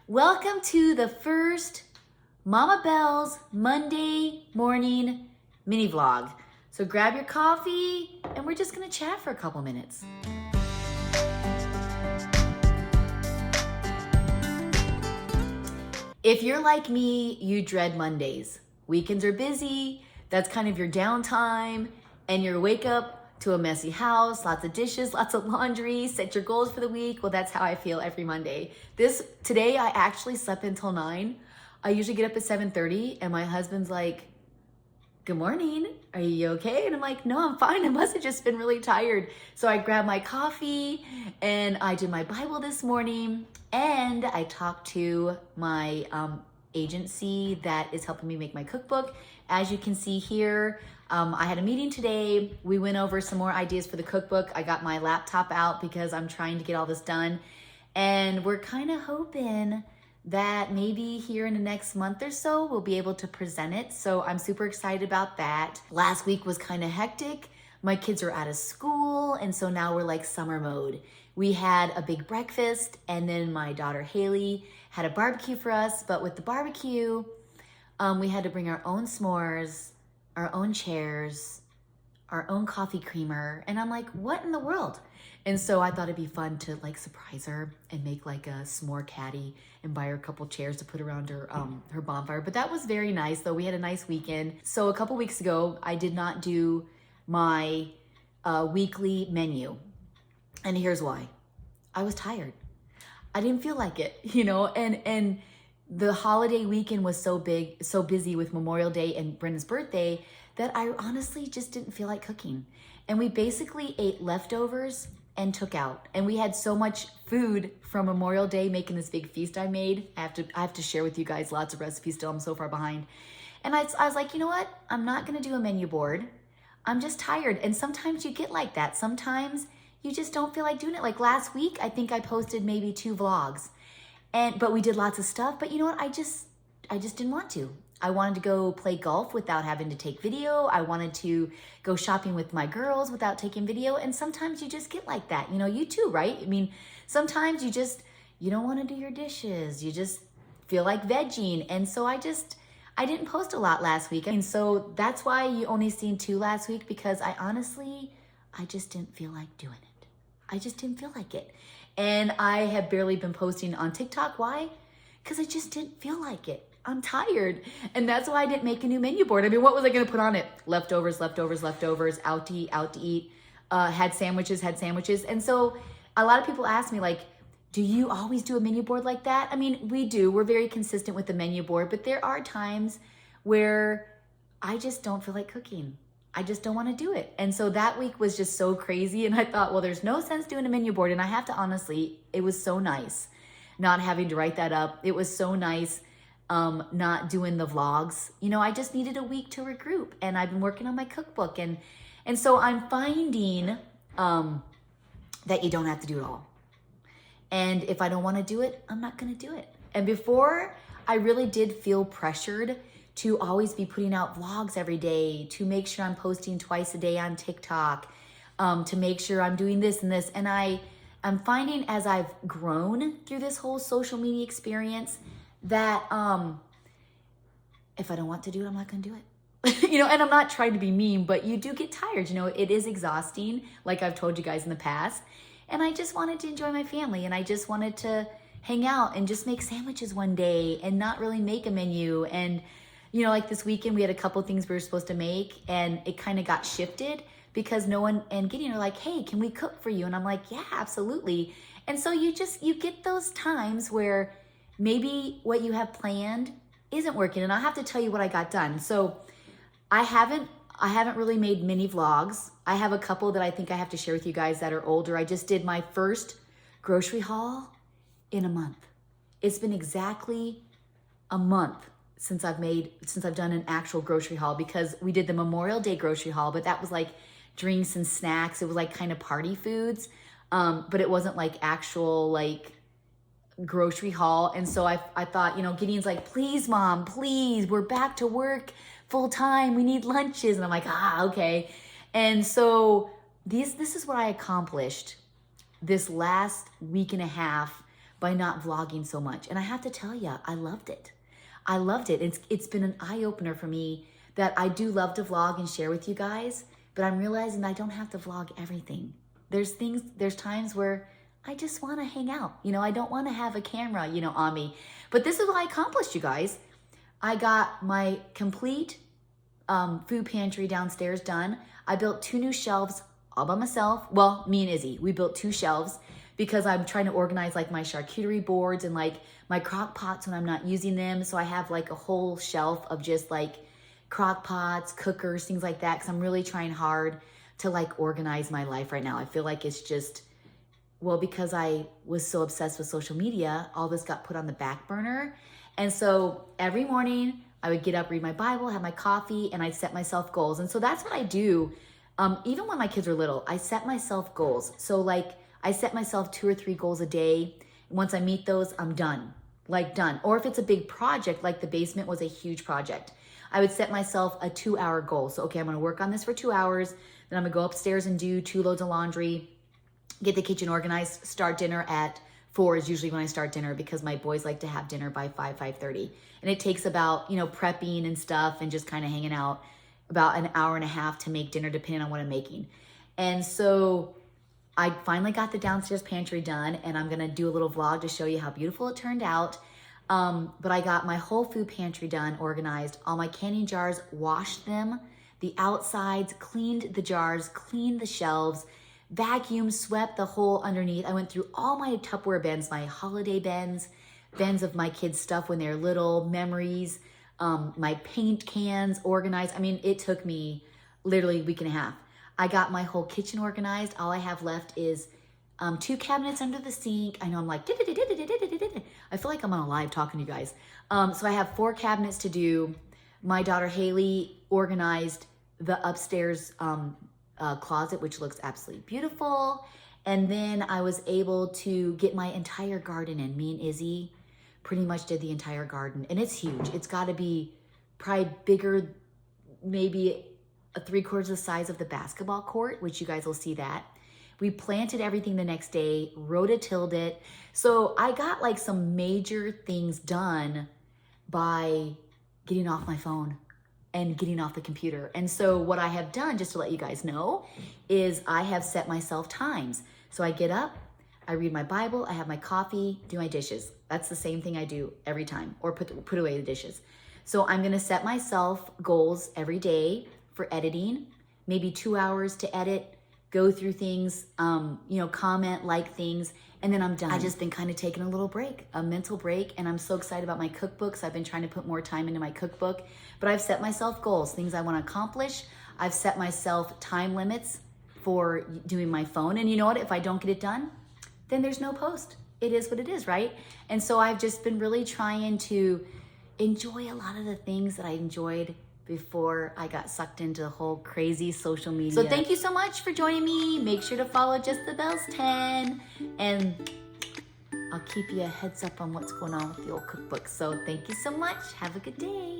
Welcome to the first Mama Belle's Monday morning mini vlog. So grab your coffee and we're just gonna chat for a couple minutes. If you're like me, you dread Mondays. Weekends are busy, that's kind of your downtime, and you wake up to a messy house, lots of dishes, lots of laundry, set your goals for the week. Well, that's how I feel every Monday. Today I actually slept until 9. I usually get up at 7:30 and my husband's like, "Good morning, are you okay?" And I'm like, "No, I'm fine. I must have just been really tired." So I grabbed my coffee and I did my Bible this morning and I talked to my agency that is helping me make my cookbook. As you can see here, I had a meeting today. We went over some more ideas for the cookbook. I got my laptop out because I'm trying to get all this done. And we're kind of hoping that maybe here in the next month or so, we'll be able to present it. So I'm super excited about that. Last week was kind of hectic. My kids are out of school. And so now we're like summer mode. We had a big breakfast and then my daughter Haley had a barbecue for us. But with the barbecue, we had to bring our own s'mores, our own chairs, our own coffee creamer. And I'm like, what in the world? And so I thought it'd be fun to like surprise her and make like a s'more caddy and buy her a couple chairs to put around her bonfire. But that was very nice though. We had a nice weekend. So a couple weeks ago, I did not do my weekly menu. And here's why. I was tired. I didn't feel like it, and the holiday weekend was so busy with Memorial Day and Brendan's birthday that I honestly just didn't feel like cooking. And we basically ate leftovers and took out. And we had so much food from Memorial Day making this big feast I made. I have to share with you guys lots of recipes still. I'm so far behind. And I was like, you know what? I'm not gonna do a menu board. I'm just tired. And sometimes you get like that. Sometimes you just don't feel like doing it. Like last week, I think I posted maybe 2 vlogs. But we did lots of stuff, but you know what? I just didn't want to. I wanted to go play golf without having to take video. I wanted to go shopping with my girls without taking video. And sometimes you just get like that. You too, right? I mean, sometimes you don't want to do your dishes. You just feel like vegging. And so I didn't post a lot last week. And so that's why you only seen 2 last week, because I just didn't feel like doing it. I just didn't feel like it. And I have barely been posting on TikTok. Why? Because I just didn't feel like it. I'm tired. And that's why I didn't make a new menu board. I mean, what was I going to put on it? Leftovers, out to eat, had sandwiches. And so a lot of people ask me like, do you always do a menu board like that? I mean, we do. We're very consistent with the menu board, but there are times where I just don't feel like cooking. I just don't want to do it. And so that week was just so crazy. And I thought, well, there's no sense doing a menu board. And I have to honestly, it was so nice not having to write that up. It was so nice not doing the vlogs. I just needed a week to regroup. And I've been working on my cookbook. And so I'm finding that you don't have to do it all. And if I don't want to do it, I'm not going to do it. And before, I really did feel pressured to always be putting out vlogs every day, to make sure I'm posting twice a day on TikTok, to make sure I'm doing this and this. And I'm finding as I've grown through this whole social media experience that if I don't want to do it, I'm not gonna do it. And I'm not trying to be mean, but you do get tired. It is exhausting, like I've told you guys in the past. And I just wanted to enjoy my family, and I just wanted to hang out and just make sandwiches one day and not really make a menu. And like this weekend, we had a couple things we were supposed to make, and it kind of got shifted because no one and Gideon are like, "Hey, can we cook for you?" And I'm like, "Yeah, absolutely." And so you get those times where maybe what you have planned isn't working. And I'll have to tell you what I got done. So I haven't really made mini vlogs. I have a couple that I think I have to share with you guys that are older. I just did my first grocery haul in a month. It's been exactly a month since I've done an actual grocery haul, because we did the Memorial Day grocery haul, but that was like drinks and snacks. It was like kind of party foods, but it wasn't like actual like grocery haul. And so I thought, Gideon's like, "Please, Mom, please, we're back to work full time. We need lunches." And I'm like, okay. And so this is what I accomplished this last week and a half by not vlogging so much. And I have to tell you, I loved it. I loved it. It's been an eye-opener for me that I do love to vlog and share with you guys, but I'm realizing I don't have to vlog everything. There's times where I just want to hang out. You know, I don't want to have a camera, you know, on me. But this is what I accomplished, you guys. I got my complete food pantry downstairs done. I built 2 new shelves all by myself. Well, me and Izzy, we built 2 shelves because I'm trying to organize like my charcuterie boards and like my crock pots when I'm not using them. So I have like a whole shelf of just like crock pots, cookers, things like that. Cause I'm really trying hard to like organize my life right now. I feel like it's just, well, because I was so obsessed with social media, all this got put on the back burner. And so every morning I would get up, read my Bible, have my coffee, and I'd set myself goals. And so that's what I do. Even when my kids were little, I set myself goals. So like I set myself 2 or 3 goals a day. Once I meet those, I'm done, like done. Or if it's a big project, like the basement was a huge project, I would set myself a 2-hour goal. So, okay, I'm gonna work on this for 2 hours. Then I'm gonna go upstairs and do 2 loads of laundry, get the kitchen organized, start dinner at 4 is usually when I start dinner because my boys like to have dinner by 5:30. And it takes about, you know, prepping and stuff and just kind of hanging out about an hour and a half to make dinner depending on what I'm making. And so I finally got the downstairs pantry done and I'm gonna do a little vlog to show you how beautiful it turned out. But I got my whole food pantry done, organized, all my canning jars, washed them, the outsides, cleaned the jars, cleaned the shelves, vacuumed, swept the whole underneath. I went through all my Tupperware bins, my holiday bins of my kids' stuff when they're little, memories, my paint cans organized. I mean, it took me literally a week and a half. I got my whole kitchen organized. All I have left is 2 cabinets under the sink. I know I'm like, I feel like I'm on a live talking to you guys. So I have 4 cabinets to do. My daughter Haley organized the upstairs closet, which looks absolutely beautiful. And then I was able to get my entire garden in. Me and Izzy pretty much did the entire garden. And it's huge. It's got to be probably bigger, maybe 3/4 the size of the basketball court, which you guys will see that. We planted everything the next day, rototilled it. So I got like some major things done by getting off my phone and getting off the computer. And so what I have done, just to let you guys know, is I have set myself times. So I get up, I read my Bible, I have my coffee, do my dishes. That's the same thing I do every time, or put away the dishes. So I'm gonna set myself goals every day for editing, maybe 2 hours to edit, go through things, you know, comment, like things, and then I'm done. I've just been kind of taking a little break, a mental break, and I'm so excited about my cookbooks. I've been trying to put more time into my cookbook, but I've set myself goals, things I want to accomplish. I've set myself time limits for doing my phone, and you know what? If I don't get it done, then there's no post. It is what it is, right? And so I've just been really trying to enjoy a lot of the things that I enjoyed before I got sucked into the whole crazy social media. So thank you so much for joining me. Make sure to follow Just the Bells 10, and I'll keep you a heads up on what's going on with the old cookbook. So thank you so much. Have a good day.